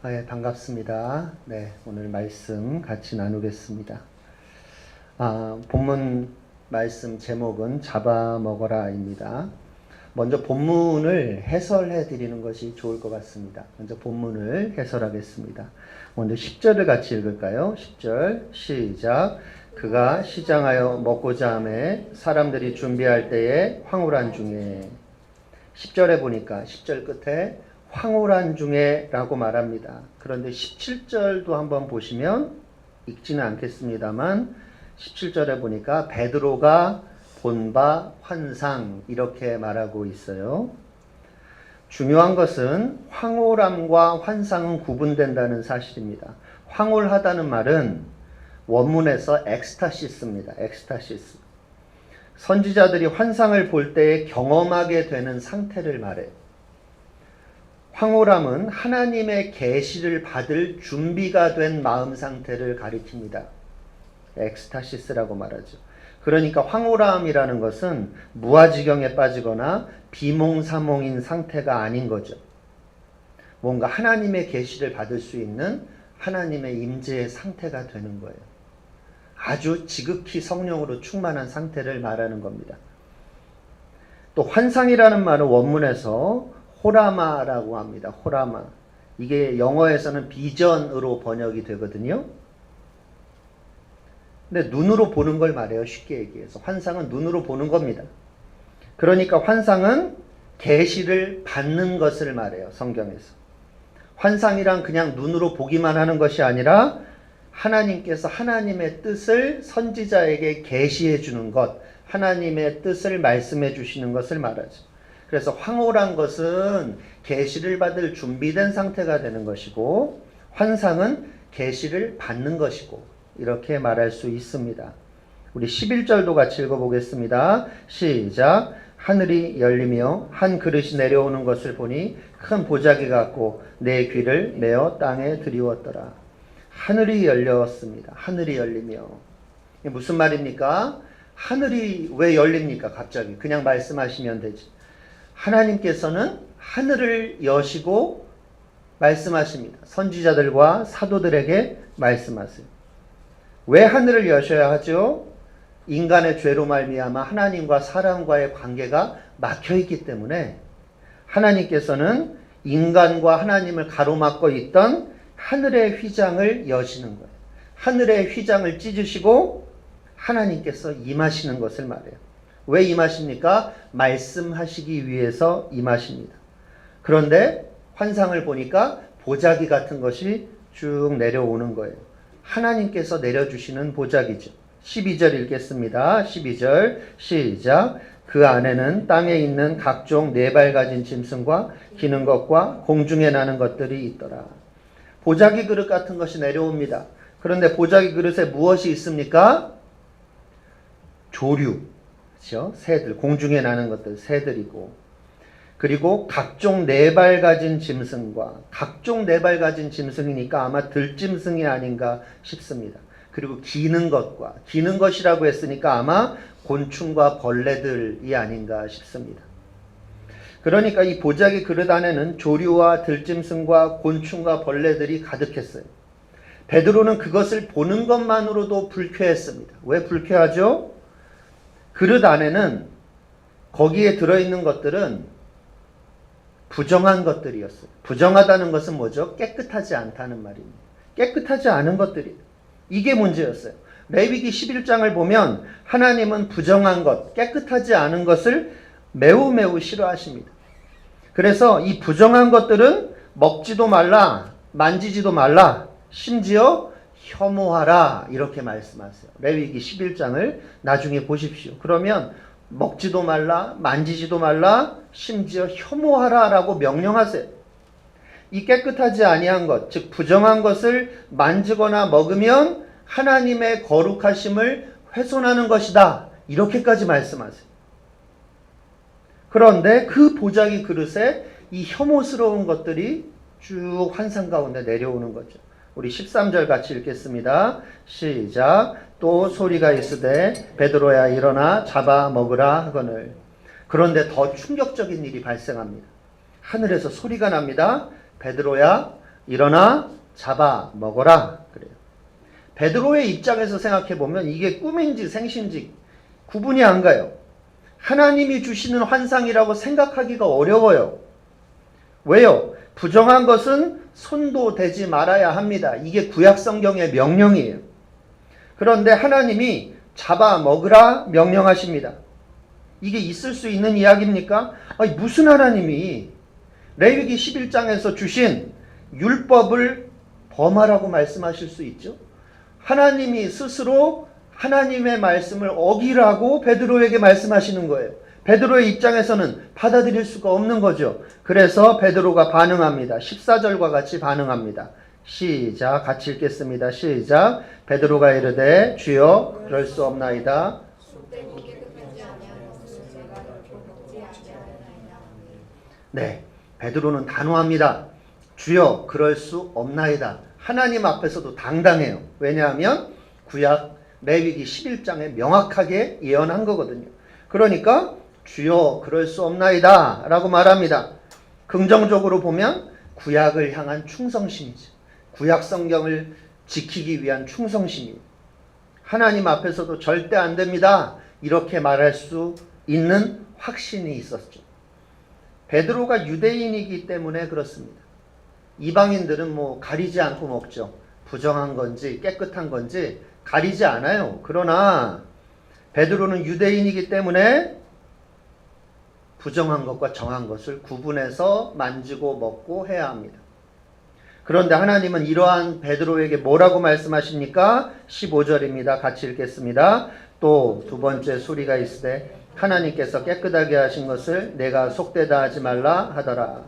예, 반갑습니다. 네, 오늘 말씀 같이 나누겠습니다. 본문 말씀 제목은 잡아먹어라입니다. 먼저 본문을 해설해 드리는 것이 좋을 것 같습니다. 먼저 본문을 해설하겠습니다. 먼저 10절을 같이 읽을까요? 10절 시작. 그가 시장하여 먹고자 하매 사람들이 준비할 때에 황홀한 중에 10절에 보니까 10절 끝에 황홀한 중에 라고 말합니다. 그런데 17절도 한번 보시면 읽지는 않겠습니다만 17절에 보니까 베드로가 본 바 환상 이렇게 말하고 있어요. 중요한 것은 황홀함과 환상은 구분된다는 사실입니다. 황홀하다는 말은 원문에서 엑스타시스입니다. 엑스타시스. 선지자들이 환상을 볼 때에 경험하게 되는 상태를 말해요. 황홀함은 하나님의 계시를 받을 준비가 된 마음 상태를 가리킵니다. 엑스타시스라고 말하죠. 그러니까 황홀함이라는 것은 무아지경에 빠지거나 비몽사몽인 상태가 아닌 거죠. 뭔가 하나님의 계시를 받을 수 있는 하나님의 임재의 상태가 되는 거예요. 아주 지극히 성령으로 충만한 상태를 말하는 겁니다. 또 환상이라는 말은 원문에서 호라마라고 합니다. 호라마. 이게 영어에서는 비전으로 번역이 되거든요. 근데 눈으로 보는 걸 말해요. 쉽게 얘기해서. 환상은 눈으로 보는 겁니다. 그러니까 환상은 계시를 받는 것을 말해요. 성경에서. 환상이란 그냥 눈으로 보기만 하는 것이 아니라 하나님께서 하나님의 뜻을 선지자에게 계시해 주는 것, 하나님의 뜻을 말씀해 주시는 것을 말하죠. 그래서 황홀한 것은 계시를 받을 준비된 상태가 되는 것이고 환상은 계시를 받는 것이고 이렇게 말할 수 있습니다. 우리 11절도 같이 읽어보겠습니다. 시작. 하늘이 열리며 한 그릇이 내려오는 것을 보니 큰 보자기 같고 내 귀를 메어 땅에 들이웠더라. 하늘이 열렸습니다. 하늘이 열리며. 이게 무슨 말입니까? 하늘이 왜 열립니까? 갑자기 그냥 말씀하시면 되지. 하나님께서는 하늘을 여시고 말씀하십니다. 선지자들과 사도들에게 말씀하세요. 왜 하늘을 여셔야 하죠? 인간의 죄로 말미암아 하나님과 사람과의 관계가 막혀있기 때문에 하나님께서는 인간과 하나님을 가로막고 있던 하늘의 휘장을 여시는 거예요. 하늘의 휘장을 찢으시고 하나님께서 임하시는 것을 말해요. 왜 임하십니까? 말씀하시기 위해서 임하십니다. 그런데 환상을 보니까 보자기 같은 것이 쭉 내려오는 거예요. 하나님께서 내려주시는 보자기죠. 12절 읽겠습니다. 12절 시작. 그 안에는 땅에 있는 각종 네 발 가진 짐승과 기는 것과 공중에 나는 것들이 있더라. 보자기 그릇 같은 것이 내려옵니다. 그런데 보자기 그릇에 무엇이 있습니까? 조류. 그렇죠? 새들, 공중에 나는 것들, 새들이고, 그리고 각종 네 발 가진 짐승과, 각종 네 발 가진 짐승이니까 아마 들짐승이 아닌가 싶습니다. 그리고 기는 것과, 기는 것이라고 했으니까 아마 곤충과 벌레들이 아닌가 싶습니다. 그러니까 이 보자기 그릇 안에는 조류와 들짐승과 곤충과 벌레들이 가득했어요. 베드로는 그것을 보는 것만으로도 불쾌했습니다. 왜 불쾌하죠? 그릇 안에는 거기에 들어있는 것들은 부정한 것들이었어요. 부정하다는 것은 뭐죠? 깨끗하지 않다는 말입니다. 깨끗하지 않은 것들이. 이게 문제였어요. 레위기 11장을 보면 하나님은 부정한 것, 깨끗하지 않은 것을 매우 매우 싫어하십니다. 그래서 이 부정한 것들은 먹지도 말라, 만지지도 말라, 심지어 혐오하라 이렇게 말씀하세요. 레위기 11장을 나중에 보십시오. 그러면 먹지도 말라, 만지지도 말라, 심지어 혐오하라 라고 명령하세요. 이 깨끗하지 아니한 것, 즉 부정한 것을 만지거나 먹으면 하나님의 거룩하심을 훼손하는 것이다. 이렇게까지 말씀하세요. 그런데 그 보자기 그릇에 이 혐오스러운 것들이 쭉 환상 가운데 내려오는 거죠. 우리 13절 같이 읽겠습니다. 시작. 또 소리가 있으되 베드로야 일어나 잡아 먹으라 하거늘. 그런데 더 충격적인 일이 발생합니다. 하늘에서 소리가 납니다. 베드로야 일어나 잡아 먹어라. 그래요. 베드로의 입장에서 생각해 보면 이게 꿈인지 생신지 구분이 안 가요. 하나님이 주시는 환상이라고 생각하기가 어려워요. 왜요? 부정한 것은 손도 대지 말아야 합니다. 이게 구약 성경의 명령이에요. 그런데 하나님이 잡아 먹으라 명령하십니다. 이게 있을 수 있는 이야기입니까? 아니, 무슨 하나님이 레위기 11장에서 주신 율법을 범하라고 말씀하실 수 있죠? 하나님이 스스로 하나님의 말씀을 어기라고 베드로에게 말씀하시는 거예요. 베드로의 입장에서는 받아들일 수가 없는 거죠. 그래서 베드로가 반응합니다. 14절과 같이 반응합니다. 시작, 같이 읽겠습니다. 시작. 베드로가 이르되 주여 그럴 수 없나이다. 네, 베드로는 단호합니다. 주여 그럴 수 없나이다. 하나님 앞에서도 당당해요. 왜냐하면 구약 레위기 11장에 명확하게 예언한 거거든요. 그러니까 주여 그럴 수 없나이다 라고 말합니다. 긍정적으로 보면 구약을 향한 충성심이죠. 구약 성경을 지키기 위한 충성심이에요. 하나님 앞에서도 절대 안 됩니다. 이렇게 말할 수 있는 확신이 있었죠. 베드로가 유대인이기 때문에 그렇습니다. 이방인들은 가리지 않고 먹죠. 부정한 건지 깨끗한 건지 가리지 않아요. 그러나 베드로는 유대인이기 때문에 부정한 것과 정한 것을 구분해서 만지고 먹고 해야 합니다. 그런데 하나님은 이러한 베드로에게 뭐라고 말씀하십니까? 15절입니다. 같이 읽겠습니다. 또 두 번째 소리가 있으되 하나님께서 깨끗하게 하신 것을 내가 속되다 하지 말라 하더라.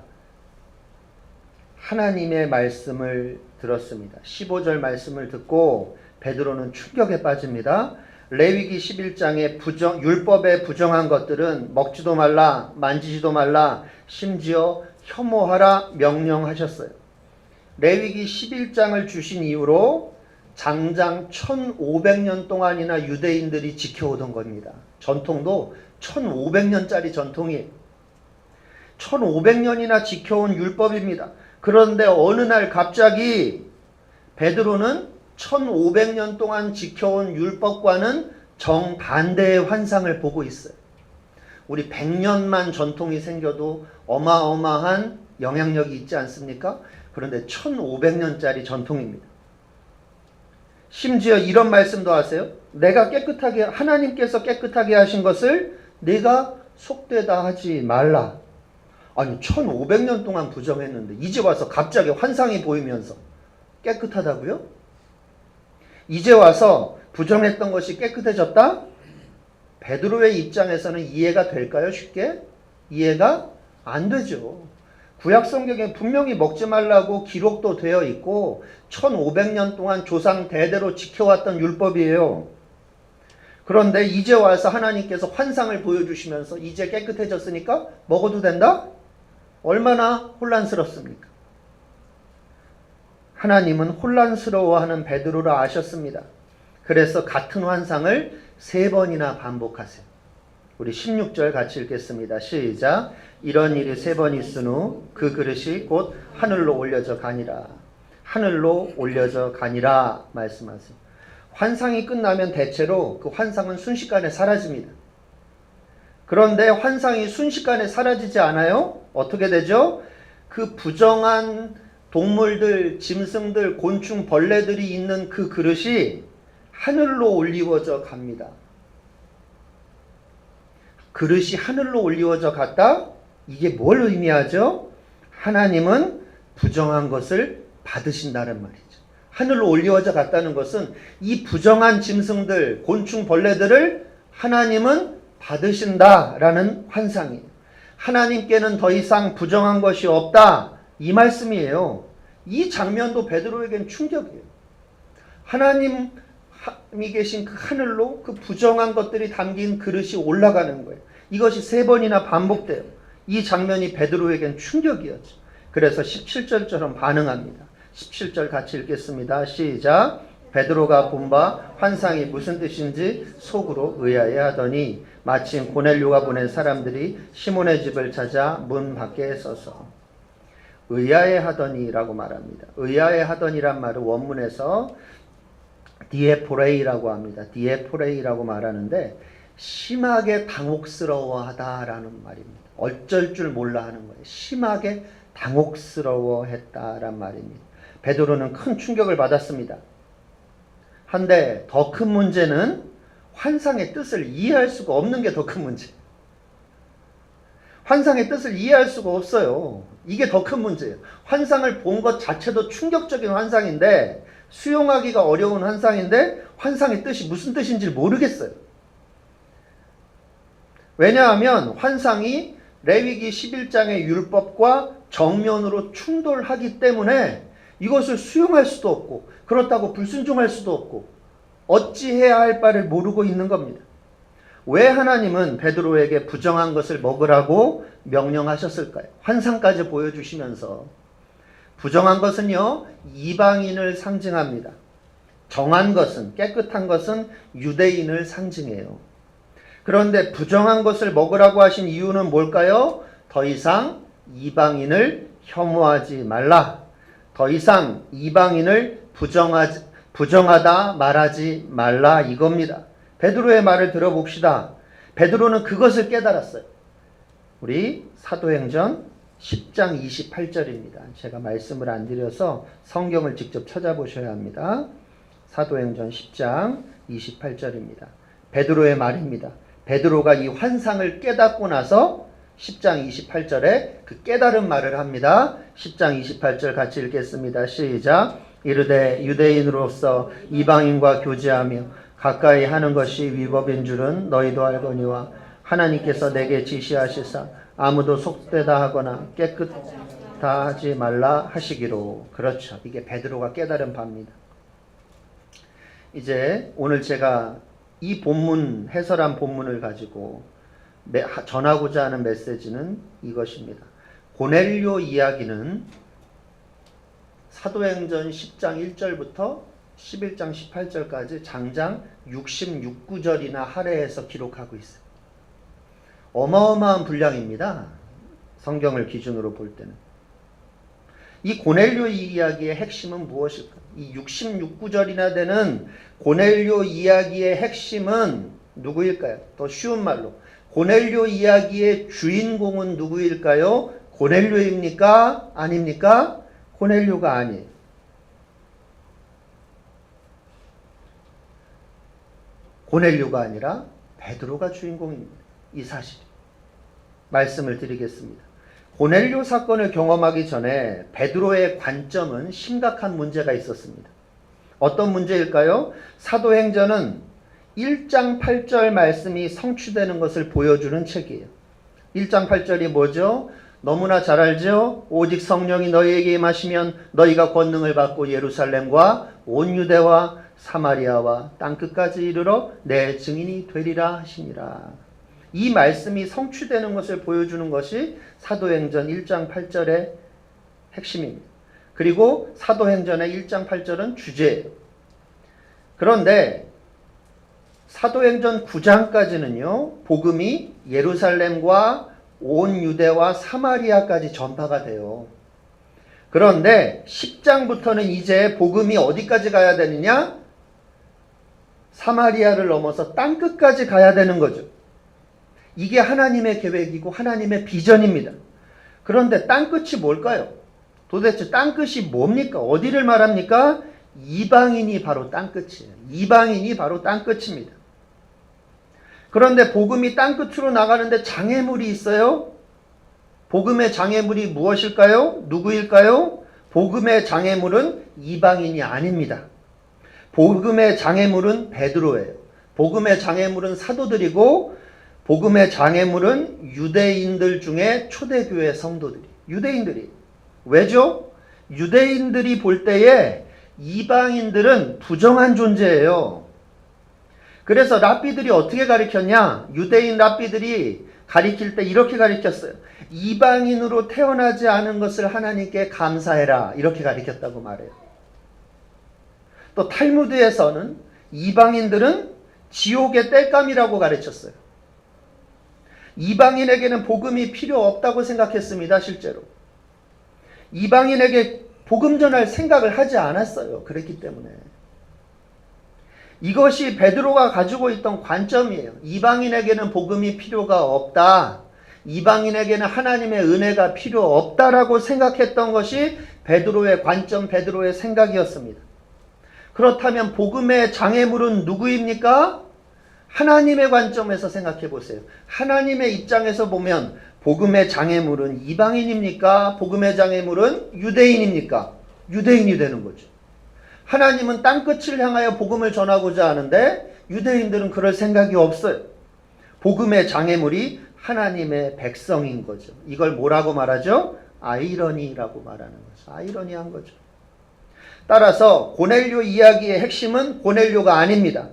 하나님의 말씀을 들었습니다. 15절 말씀을 듣고 베드로는 충격에 빠집니다. 레위기 11장의 율법에 부정한 것들은 먹지도 말라, 만지지도 말라, 심지어 혐오하라 명령하셨어요. 레위기 11장을 주신 이후로 장장 1500년 동안이나 유대인들이 지켜오던 겁니다. 전통도 1500년짜리 전통이에요. 1500년이나 지켜온 율법입니다. 그런데 어느 날 갑자기 베드로는 1500년 동안 지켜온 율법과는 정반대의 환상을 보고 있어요. 우리 100년만 전통이 생겨도 어마어마한 영향력이 있지 않습니까? 그런데 1500년짜리 전통입니다. 심지어 이런 말씀도 하세요. 내가 깨끗하게, 하나님께서 깨끗하게 하신 것을 내가 속되다 하지 말라. 아니 1500년 동안 부정했는데 이제 와서 갑자기 환상이 보이면서 깨끗하다고요? 이제 와서 부정했던 것이 깨끗해졌다? 베드로의 입장에서는 이해가 될까요? 쉽게? 이해가 안 되죠. 구약 성경에 분명히 먹지 말라고 기록도 되어 있고 1500년 동안 조상 대대로 지켜왔던 율법이에요. 그런데 이제 와서 하나님께서 환상을 보여주시면서 이제 깨끗해졌으니까 먹어도 된다? 얼마나 혼란스럽습니까? 하나님은 혼란스러워하는 베드로를 아셨습니다. 그래서 같은 환상을 3번이나 반복하세요. 우리 16절 같이 읽겠습니다. 시작. 이런 일이 3번 있은 후 그 그릇이 곧 하늘로 올려져 가니라. 하늘로 올려져 가니라 말씀하세요. 환상이 끝나면 대체로 그 환상은 순식간에 사라집니다. 그런데 환상이 순식간에 사라지지 않아요? 어떻게 되죠? 그 부정한 동물들, 짐승들, 곤충, 벌레들이 있는 그 그릇이 하늘로 올리워져 갑니다. 그릇이 하늘로 올리워져 갔다? 이게 뭘 의미하죠? 하나님은 부정한 것을 받으신다는 말이죠. 하늘로 올리워져 갔다는 것은 이 부정한 짐승들, 곤충, 벌레들을 하나님은 받으신다라는 환상이에요. 하나님께는 더 이상 부정한 것이 없다. 이 말씀이에요. 이 장면도 베드로에겐 충격이에요. 하나님이 계신 그 하늘로 그 부정한 것들이 담긴 그릇이 올라가는 거예요. 이것이 3번이나 반복돼요. 이 장면이 베드로에겐 충격이었죠. 그래서 17절처럼 반응합니다. 17절 같이 읽겠습니다. 시작. 베드로가 본 바 환상이 무슨 뜻인지 속으로 의아해 하더니 마침 고넬료가 보낸 사람들이 시몬의 집을 찾아 문 밖에 서서. 의아해 하더니라고 말합니다. 의아해 하더니란 말은 원문에서 디에포레이라고 합니다. 디에포레이라고 말하는데 심하게 당혹스러워하다라는 말입니다. 어쩔 줄 몰라 하는 거예요. 심하게 당혹스러워했다란 말입니다. 베드로는 큰 충격을 받았습니다. 한데 더 큰 문제는 환상의 뜻을 이해할 수가 없는 게 더 큰 문제예요. 환상의 뜻을 이해할 수가 없어요. 이게 더 큰 문제예요. 환상을 본 것 자체도 충격적인 환상인데, 수용하기가 어려운 환상인데 환상의 뜻이 무슨 뜻인지 모르겠어요. 왜냐하면 환상이 레위기 11장의 율법과 정면으로 충돌하기 때문에 이것을 수용할 수도 없고, 그렇다고 불순종할 수도 없고, 어찌해야 할 바를 모르고 있는 겁니다. 왜 하나님은 베드로에게 부정한 것을 먹으라고 명령하셨을까요? 환상까지 보여주시면서. 부정한 것은요, 이방인을 상징합니다. 정한 것은, 깨끗한 것은 유대인을 상징해요. 그런데 부정한 것을 먹으라고 하신 이유는 뭘까요? 더 이상 이방인을 혐오하지 말라. 더 이상 이방인을 부정하다 말하지 말라, 이겁니다. 베드로의 말을 들어봅시다. 베드로는 그것을 깨달았어요. 우리 사도행전 10장 28절입니다. 제가 말씀을 안 드려서 성경을 직접 찾아보셔야 합니다. 사도행전 10장 28절입니다. 베드로의 말입니다. 베드로가 이 환상을 깨닫고 나서 10장 28절에 그 깨달은 말을 합니다. 10장 28절 같이 읽겠습니다. 시작. 이르되 유대인으로서 이방인과 교제하며 가까이 하는 것이 위법인 줄은 너희도 알거니와 하나님께서 내게 지시하시사 아무도 속되다 하거나 깨끗다 하지 말라 하시기로. 그렇죠. 이게 베드로가 깨달은 바입니다. 이제 오늘 제가 이 본문, 해설한 본문을 가지고 전하고자 하는 메시지는 이것입니다. 고넬료 이야기는 사도행전 10장 1절부터 11장 18절까지 장장 66구절이나 할애해서 기록하고 있어요. 어마어마한 분량입니다. 성경을 기준으로 볼 때는. 이 고넬료 이야기의 핵심은 무엇일까? 이 66구절이나 되는 고넬료 이야기의 핵심은 누구일까요? 더 쉬운 말로 고넬료 이야기의 주인공은 누구일까요? 고넬료입니까? 아닙니까? 고넬료가 아니에요. 고넬료가 아니라 베드로가 주인공입니다. 이 사실 말씀을 드리겠습니다. 고넬료 사건을 경험하기 전에 베드로의 관점은 심각한 문제가 있었습니다. 어떤 문제일까요? 사도행전은 1장 8절 말씀이 성취되는 것을 보여주는 책이에요. 1장 8절이 뭐죠? 너무나 잘 알죠? 오직 성령이 너희에게 임하시면 너희가 권능을 받고 예루살렘과 온 유대와 사마리아와 땅끝까지 이르러 내 증인이 되리라 하시니라. 이 말씀이 성취되는 것을 보여주는 것이 사도행전 1장 8절의 핵심입니다. 그리고 사도행전의 1장 8절은 주제예요. 그런데 사도행전 9장까지는요, 복음이 예루살렘과 온 유대와 사마리아까지 전파가 돼요. 그런데 10장부터는 이제 복음이 어디까지 가야 되느냐? 사마리아를 넘어서 땅끝까지 가야 되는 거죠. 이게 하나님의 계획이고 하나님의 비전입니다. 그런데 땅끝이 뭘까요? 도대체 땅끝이 뭡니까? 어디를 말합니까? 이방인이 바로 땅끝이에요. 이방인이 바로 땅끝입니다. 그런데 복음이 땅끝으로 나가는데 장애물이 있어요. 복음의 장애물이 무엇일까요? 누구일까요? 복음의 장애물은 이방인이 아닙니다. 복음의 장애물은 베드로예요. 복음의 장애물은 사도들이고, 복음의 장애물은 유대인들 중에 초대교회 성도들이, 유대인들이. 왜죠? 유대인들이 볼 때에 이방인들은 부정한 존재예요. 그래서 랍비들이 어떻게 가르쳤냐? 유대인 랍비들이 가르칠 때 이렇게 가르쳤어요. 이방인으로 태어나지 않은 것을 하나님께 감사해라. 이렇게 가르쳤다고 말해요. 또 탈무드에서는 이방인들은 지옥의 땔감이라고 가르쳤어요. 이방인에게는 복음이 필요 없다고 생각했습니다. 실제로. 이방인에게 복음 전할 생각을 하지 않았어요. 그랬기 때문에. 이것이 베드로가 가지고 있던 관점이에요. 이방인에게는 복음이 필요가 없다. 이방인에게는 하나님의 은혜가 필요 없다라고 생각했던 것이 베드로의 관점, 베드로의 생각이었습니다. 그렇다면 복음의 장애물은 누구입니까? 하나님의 관점에서 생각해 보세요. 하나님의 입장에서 보면 복음의 장애물은 이방인입니까? 복음의 장애물은 유대인입니까? 유대인이 되는 거죠. 하나님은 땅끝을 향하여 복음을 전하고자 하는데 유대인들은 그럴 생각이 없어요. 복음의 장애물이 하나님의 백성인 거죠. 이걸 뭐라고 말하죠? 아이러니라고 말하는 거죠. 아이러니한 거죠. 따라서 고넬료 이야기의 핵심은 고넬료가 아닙니다.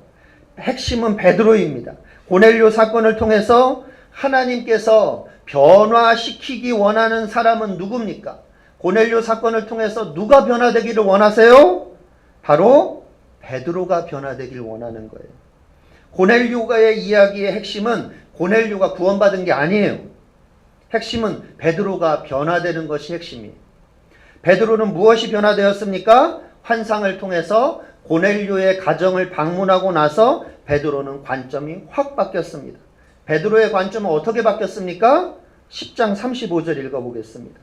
핵심은 베드로입니다. 고넬료 사건을 통해서 하나님께서 변화시키기 원하는 사람은 누굽니까? 고넬료 사건을 통해서 누가 변화되기를 원하세요? 바로 베드로가 변화되기를 원하는 거예요. 고넬료가의 이야기의 핵심은 고넬료가 구원받은 게 아니에요. 핵심은 베드로가 변화되는 것이 핵심이에요. 베드로는 무엇이 변화되었습니까? 환상을 통해서 고넬료의 가정을 방문하고 나서 베드로는 관점이 확 바뀌었습니다. 베드로의 관점은 어떻게 바뀌었습니까? 10장 35절 읽어보겠습니다.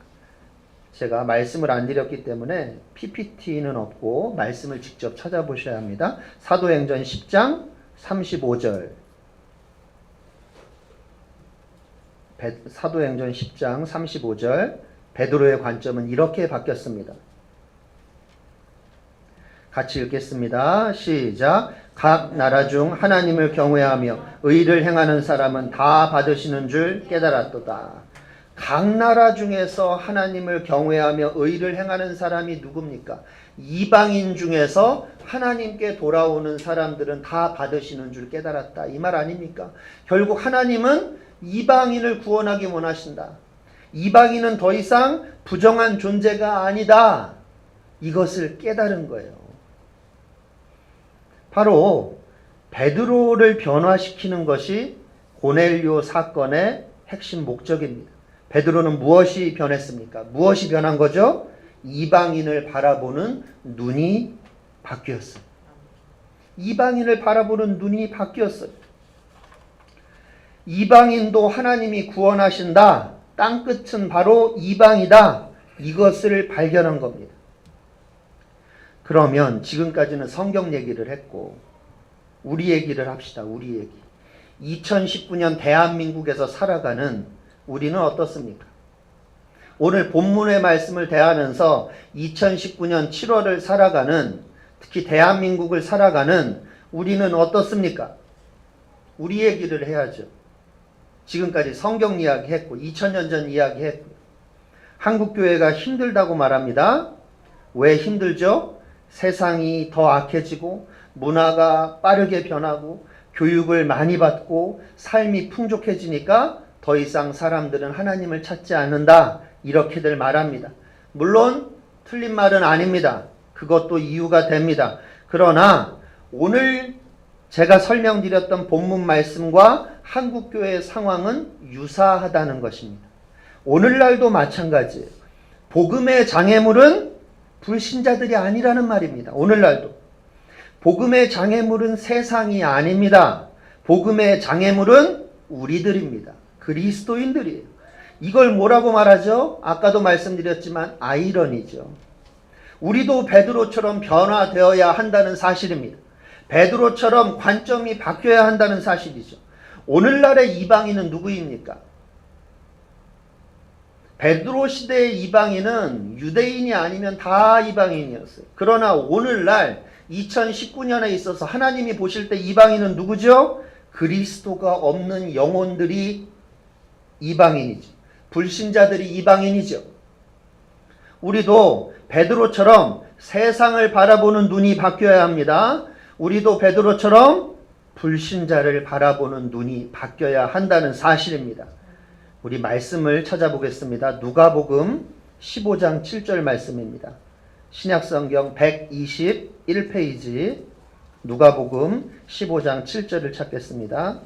제가 말씀을 안 드렸기 때문에 PPT는 없고 말씀을 직접 찾아보셔야 합니다. 사도행전 10장 35절. 사도행전 10장 35절. 베드로의 관점은 이렇게 바뀌었습니다. 같이 읽겠습니다. 시작. 각 나라 중 하나님을 경외하며 의를 행하는 사람은 다 받으시는 줄 깨달았도다. 각 나라 중에서 하나님을 경외하며 의를 행하는 사람이 누굽니까? 이방인 중에서 하나님께 돌아오는 사람들은 다 받으시는 줄 깨달았다. 이 말 아닙니까? 결국 하나님은 이방인을 구원하기 원하신다. 이방인은 더 이상 부정한 존재가 아니다. 이것을 깨달은 거예요. 바로 베드로를 변화시키는 것이 고넬료 사건의 핵심 목적입니다. 베드로는 무엇이 변했습니까? 무엇이 변한 거죠? 이방인을 바라보는 눈이 바뀌었어요. 이방인을 바라보는 눈이 바뀌었어요. 이방인도 하나님이 구원하신다. 땅끝은 바로 이방이다. 이것을 발견한 겁니다. 그러면 지금까지는 성경 얘기를 했고 우리 얘기를 합시다. 우리 얘기. 2019년 대한민국에서 살아가는 우리는 어떻습니까? 오늘 본문의 말씀을 대하면서 2019년 7월을 살아가는, 특히 대한민국을 살아가는 우리는 어떻습니까? 우리 얘기를 해야죠. 지금까지 성경 이야기 했고 2000년 전 이야기 했고 한국교회가 힘들다고 말합니다. 왜 힘들죠? 세상이 더 악해지고 문화가 빠르게 변하고 교육을 많이 받고 삶이 풍족해지니까 더 이상 사람들은 하나님을 찾지 않는다. 이렇게들 말합니다. 물론 틀린 말은 아닙니다. 그것도 이유가 됩니다. 그러나 오늘 제가 설명드렸던 본문 말씀과 한국교회의 상황은 유사하다는 것입니다. 오늘날도 마찬가지예요. 복음의 장애물은 불신자들이 아니라는 말입니다. 오늘날도. 복음의 장애물은 세상이 아닙니다. 복음의 장애물은 우리들입니다. 그리스도인들이에요. 이걸 뭐라고 말하죠? 아까도 말씀드렸지만 아이러니죠. 우리도 베드로처럼 변화되어야 한다는 사실입니다. 베드로처럼 관점이 바뀌어야 한다는 사실이죠. 오늘날의 이방인은 누구입니까? 베드로 시대의 이방인은 유대인이 아니면 다 이방인이었어요. 그러나 오늘날 2019년에 있어서 하나님이 보실 때 이방인은 누구죠? 그리스도가 없는 영혼들이 이방인이죠. 불신자들이 이방인이죠. 우리도 베드로처럼 세상을 바라보는 눈이 바뀌어야 합니다. 우리도 베드로처럼 불신자를 바라보는 눈이 바뀌어야 한다는 사실입니다. 우리 말씀을 찾아보겠습니다. 누가복음 15장 7절 말씀입니다. 신약성경 121페이지 누가복음 15장 7절을 찾겠습니다.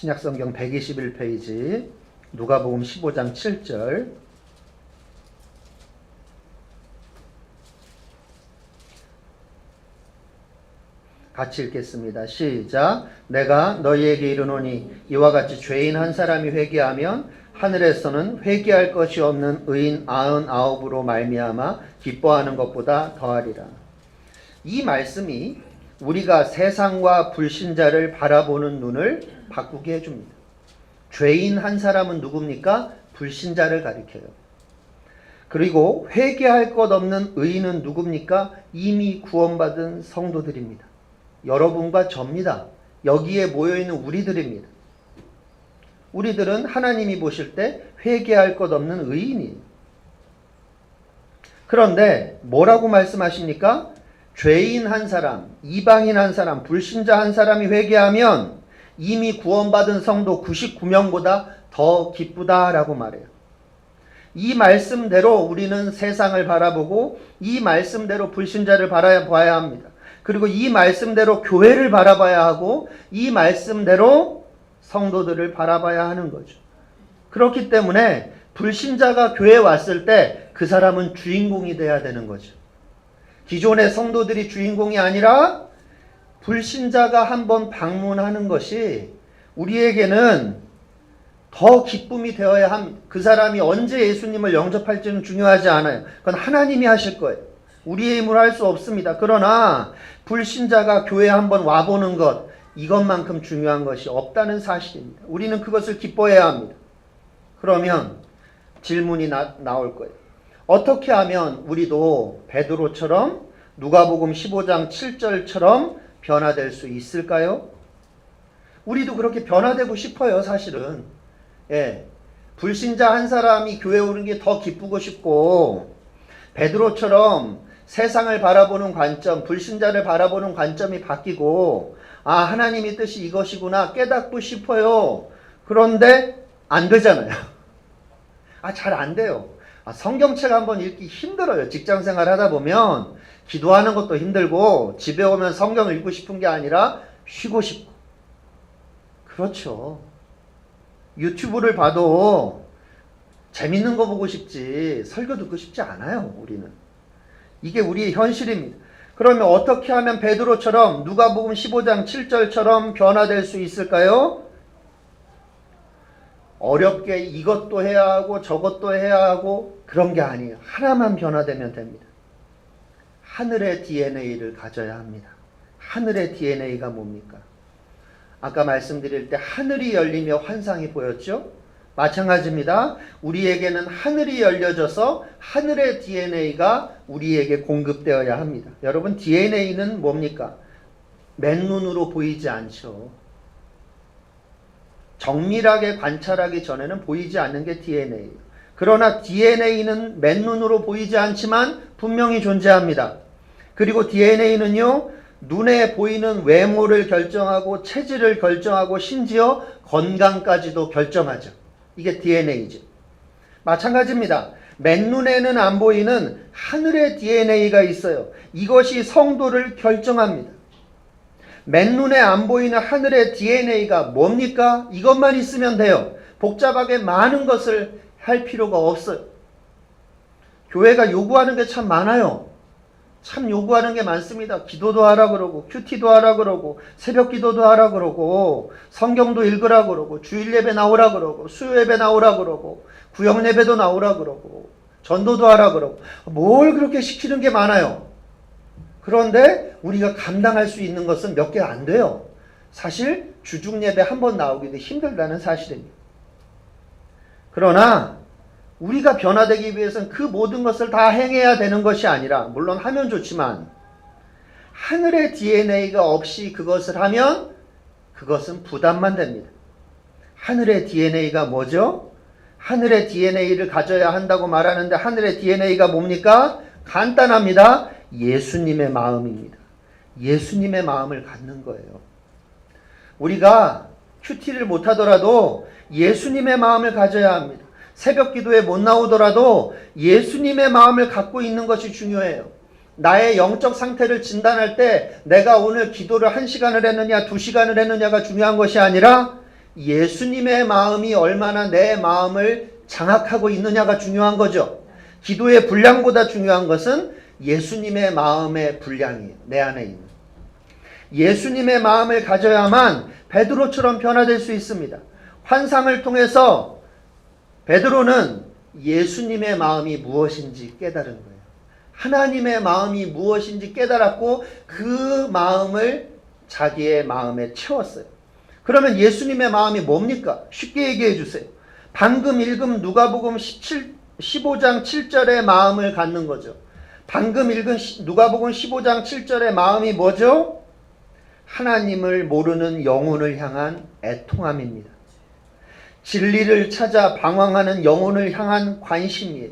신약성경 121페이지 누가복음 15장 7절 같이 읽겠습니다. 시작. 내가 너희에게 이르노니 이와 같이 죄인 한 사람이 회개하면 하늘에서는 회개할 것이 없는 의인 99으로 말미암아 기뻐하는 것보다 더하리라. 이 말씀이 우리가 세상과 불신자를 바라보는 눈을 바꾸게 해줍니다. 죄인 한 사람은 누굽니까? 불신자를 가리켜요. 그리고 회개할 것 없는 의인은 누굽니까? 이미 구원받은 성도들입니다. 여러분과 저입니다. 여기에 모여있는 우리들입니다. 우리들은 하나님이 보실 때 회개할 것 없는 의인이에요. 그런데 뭐라고 말씀하십니까? 죄인 한 사람, 이방인 한 사람, 불신자 한 사람이 회개하면 이미 구원받은 성도 99명보다 더 기쁘다라고 말해요. 이 말씀대로 우리는 세상을 바라보고 이 말씀대로 불신자를 바라봐야 합니다. 그리고 이 말씀대로 교회를 바라봐야 하고 이 말씀대로 성도들을 바라봐야 하는 거죠. 그렇기 때문에 불신자가 교회에 왔을 때 그 사람은 주인공이 돼야 되는 거죠. 기존의 성도들이 주인공이 아니라 불신자가 한번 방문하는 것이 우리에게는 더 기쁨이 되어야 합니다. 그 사람이 언제 예수님을 영접할지는 중요하지 않아요. 그건 하나님이 하실 거예요. 우리의 힘으로 할 수 없습니다. 그러나 불신자가 교회에 한번 와보는 것, 이것만큼 중요한 것이 없다는 사실입니다. 우리는 그것을 기뻐해야 합니다. 그러면 질문이 나올 거예요. 어떻게 하면 우리도 베드로처럼 누가복음 15장 7절처럼 변화될 수 있을까요? 우리도 그렇게 변화되고 싶어요, 사실은. 예. 불신자 한 사람이 교회에 오는 게 더 기쁘고 싶고, 베드로처럼 세상을 바라보는 관점, 불신자를 바라보는 관점이 바뀌고, 아, 하나님의 뜻이 이것이구나 깨닫고 싶어요. 그런데 안 되잖아요. 잘 안 돼요. 성경책 한번 읽기 힘들어요. 직장생활 하다 보면 기도하는 것도 힘들고 집에 오면 성경 읽고 싶은 게 아니라 쉬고 싶고. 그렇죠. 유튜브를 봐도 재밌는 거 보고 싶지 설교 듣고 싶지 않아요. 우리는. 이게 우리의 현실입니다. 그러면 어떻게 하면 베드로처럼 누가복음 15장 7절처럼 변화될 수 있을까요? 어렵게 이것도 해야 하고 저것도 해야 하고 그런 게 아니에요. 하나만 변화되면 됩니다. 하늘의 DNA를 가져야 합니다. 하늘의 DNA가 뭡니까? 아까 말씀드릴 때 하늘이 열리며 환상이 보였죠? 마찬가지입니다. 우리에게는 하늘이 열려져서 하늘의 DNA가 우리에게 공급되어야 합니다. 여러분, DNA는 뭡니까? 맨눈으로 보이지 않죠. 정밀하게 관찰하기 전에는 보이지 않는 게 DNA예요. 그러나 DNA는 맨눈으로 보이지 않지만 분명히 존재합니다. 그리고 DNA는요, 눈에 보이는 외모를 결정하고 체질을 결정하고 심지어 건강까지도 결정하죠. 이게 DNA죠. 마찬가지입니다. 맨눈에는 안 보이는 하늘의 DNA가 있어요. 이것이 성도를 결정합니다. 맨눈에 안 보이는 하늘의 DNA가 뭡니까? 이것만 있으면 돼요. 복잡하게 많은 것을 할 필요가 없어요. 교회가 요구하는 게 참 많아요. 참 요구하는 게 많습니다. 기도도 하라 그러고 큐티도 하라 그러고 새벽 기도도 하라 그러고 성경도 읽으라 그러고 주일 예배 나오라 그러고 수요 예배 나오라 그러고 구역 예배도 나오라 그러고 전도도 하라 그러고 뭘 그렇게 시키는 게 많아요. 그런데 우리가 감당할 수 있는 것은 몇 개 안 돼요. 사실 주중 예배 한 번 나오기도 힘들다는 사실입니다. 그러나 우리가 변화되기 위해서는 그 모든 것을 다 행해야 되는 것이 아니라, 물론 하면 좋지만 하늘의 DNA가 없이 그것을 하면 그것은 부담만 됩니다. 하늘의 DNA가 뭐죠? 하늘의 DNA를 가져야 한다고 말하는데 하늘의 DNA가 뭡니까? 간단합니다. 예수님의 마음입니다. 예수님의 마음을 갖는 거예요. 우리가 큐티를 못하더라도 예수님의 마음을 가져야 합니다. 새벽 기도에 못 나오더라도 예수님의 마음을 갖고 있는 것이 중요해요. 나의 영적 상태를 진단할 때 내가 오늘 기도를 1시간을 했느냐 2시간을 했느냐가 중요한 것이 아니라 예수님의 마음이 얼마나 내 마음을 장악하고 있느냐가 중요한 거죠. 기도의 분량보다 중요한 것은 예수님의 마음의 분량이에요. 내 안에 있는. 예수님의 마음을 가져야만 베드로처럼 변화될 수 있습니다. 환상을 통해서 베드로는 예수님의 마음이 무엇인지 깨달은 거예요. 하나님의 마음이 무엇인지 깨달았고 그 마음을 자기의 마음에 채웠어요. 그러면 예수님의 마음이 뭡니까? 쉽게 얘기해 주세요. 방금 읽은 누가복음 15장 7절의 마음을 갖는 거죠. 방금 읽은 누가복음 15장 7절의 마음이 뭐죠? 하나님을 모르는 영혼을 향한 애통함입니다. 진리를 찾아 방황하는 영혼을 향한 관심이에요.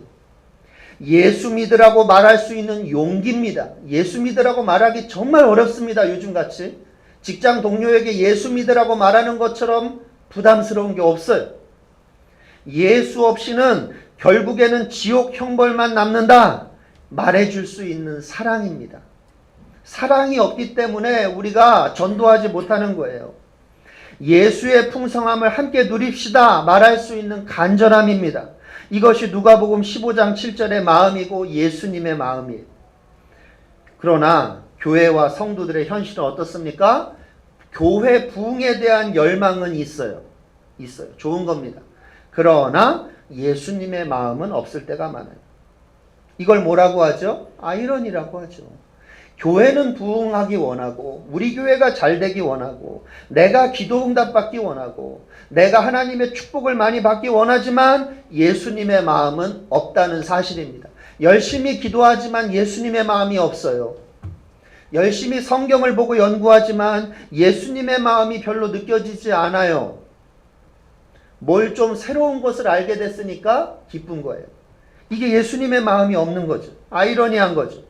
예수 믿으라고 말할 수 있는 용기입니다. 예수 믿으라고 말하기 정말 어렵습니다. 요즘같이. 직장 동료에게 예수 믿으라고 말하는 것처럼 부담스러운 게 없어요. 예수 없이는 결국에는 지옥 형벌만 남는다 말해줄 수 있는 사랑입니다. 사랑이 없기 때문에 우리가 전도하지 못하는 거예요. 예수의 풍성함을 함께 누립시다 말할 수 있는 간절함입니다. 이것이 누가복음 15장 7절의 마음이고 예수님의 마음이에요. 그러나 교회와 성도들의 현실은 어떻습니까? 교회 부흥에 대한 열망은 있어요. 좋은 겁니다. 그러나 예수님의 마음은 없을 때가 많아요. 이걸 뭐라고 하죠? 아이러니라고 하죠. 교회는 부흥하기 원하고 우리 교회가 잘 되기 원하고 내가 기도 응답 받기 원하고 내가 하나님의 축복을 많이 받기 원하지만 예수님의 마음은 없다는 사실입니다. 열심히 기도하지만 예수님의 마음이 없어요. 열심히 성경을 보고 연구하지만 예수님의 마음이 별로 느껴지지 않아요. 뭘 좀 새로운 것을 알게 됐으니까 기쁜 거예요. 이게 예수님의 마음이 없는 거죠. 아이러니한 거죠.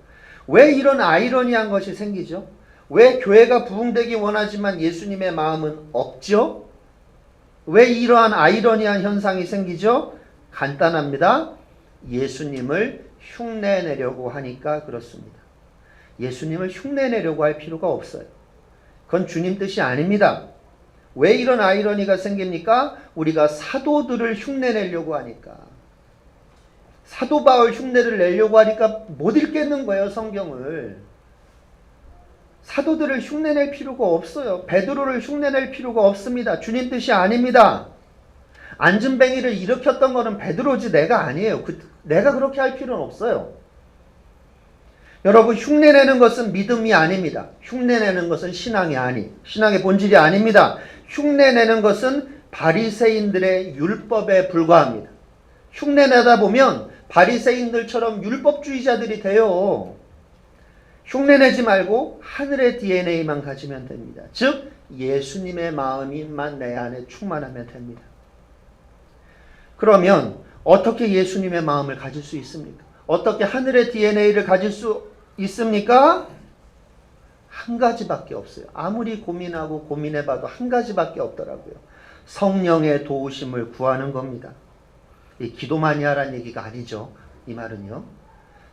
왜 이런 아이러니한 것이 생기죠? 왜 교회가 부흥되기 원하지만 예수님의 마음은 없죠? 왜 이러한 아이러니한 현상이 생기죠? 간단합니다. 예수님을 흉내내려고 하니까 그렇습니다. 예수님을 흉내내려고 할 필요가 없어요. 그건 주님 뜻이 아닙니다. 왜 이런 아이러니가 생깁니까? 우리가 사도들을 흉내내려고 하니까. 사도 바울 흉내를 내려고 하니까 못 읽겠는 거예요, 성경을. 사도들을 흉내낼 필요가 없어요. 베드로를 흉내낼 필요가 없습니다. 주님 뜻이 아닙니다. 안진뱅이를 일으켰던 거는 베드로지 내가 아니에요. 내가 그렇게 할 필요는 없어요. 여러분, 흉내내는 것은 믿음이 아닙니다. 흉내내는 것은 신앙의 본질이 아닙니다. 흉내내는 것은 바리새인들의 율법에 불과합니다. 흉내내다 보면 바리새인들처럼 율법주의자들이 돼요. 흉내내지 말고 하늘의 DNA만 가지면 됩니다. 즉 예수님의 마음만 내 안에 충만하면 됩니다. 그러면 어떻게 예수님의 마음을 가질 수 있습니까? 어떻게 하늘의 DNA를 가질 수 있습니까? 한 가지밖에 없어요. 아무리 고민하고 고민해봐도 한 가지밖에 없더라고요. 성령의 도우심을 구하는 겁니다. 이 기도 많이 하라는 얘기가 아니죠. 이 말은요.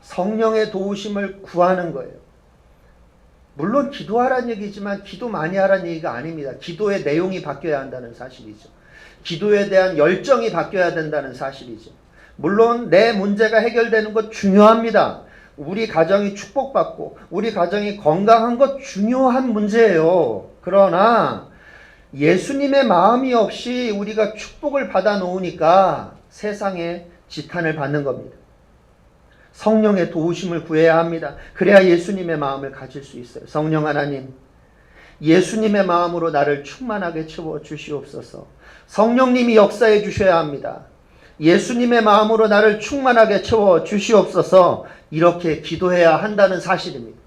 성령의 도우심을 구하는 거예요. 물론 기도하라는 얘기지만 기도 많이 하라는 얘기가 아닙니다. 기도의 내용이 바뀌어야 한다는 사실이죠. 기도에 대한 열정이 바뀌어야 된다는 사실이죠. 물론 내 문제가 해결되는 것 중요합니다. 우리 가정이 축복받고 우리 가정이 건강한 것 중요한 문제예요. 그러나 예수님의 마음이 없이 우리가 축복을 받아 놓으니까 세상에 지탄을 받는 겁니다. 성령의 도우심을 구해야 합니다. 그래야 예수님의 마음을 가질 수 있어요. 성령 하나님, 예수님의 마음으로 나를 충만하게 채워 주시옵소서. 성령님이 역사해 주셔야 합니다. 예수님의 마음으로 나를 충만하게 채워 주시옵소서. 이렇게 기도해야 한다는 사실입니다.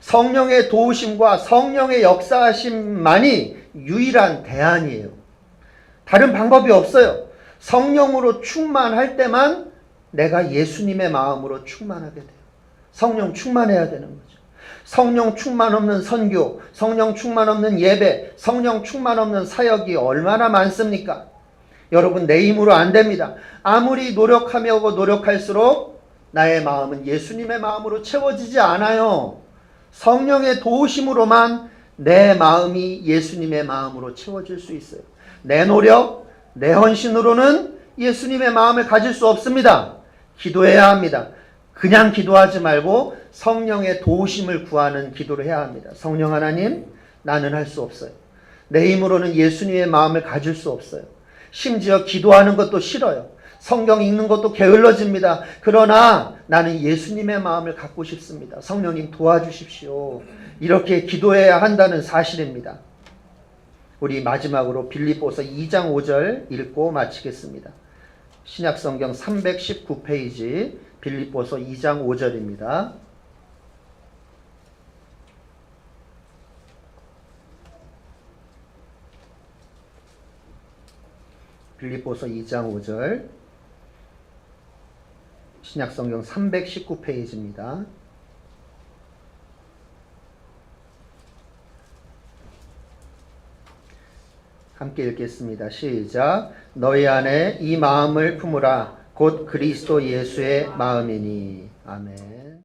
성령의 도우심과 성령의 역사하심만이 유일한 대안이에요. 다른 방법이 없어요. 성령으로 충만할 때만 내가 예수님의 마음으로 충만하게 돼요. 성령 충만해야 되는 거죠. 성령 충만 없는 선교, 성령 충만 없는 예배, 성령 충만 없는 사역이 얼마나 많습니까? 여러분, 내 힘으로 안 됩니다. 아무리 노력하며 노력할수록 나의 마음은 예수님의 마음으로 채워지지 않아요. 성령의 도우심으로만 내 마음이 예수님의 마음으로 채워질 수 있어요. 내 노력, 내 헌신으로는 예수님의 마음을 가질 수 없습니다. 기도해야 합니다. 그냥 기도하지 말고 성령의 도우심을 구하는 기도를 해야 합니다. 성령 하나님, 나는 할 수 없어요. 내 힘으로는 예수님의 마음을 가질 수 없어요. 심지어 기도하는 것도 싫어요. 성경 읽는 것도 게을러집니다. 그러나 나는 예수님의 마음을 갖고 싶습니다. 성령님 도와주십시오. 이렇게 기도해야 한다는 사실입니다. 우리 마지막으로 빌립보서 2장 5절 읽고 마치겠습니다. 신약성경 319페이지 빌립보서 2장 5절입니다. 빌립보서 2장 5절 신약성경 319페이지입니다. 함께 읽겠습니다. 시작. 너희 안에 이 마음을 품으라. 곧 그리스도 예수의 마음이니. 아멘.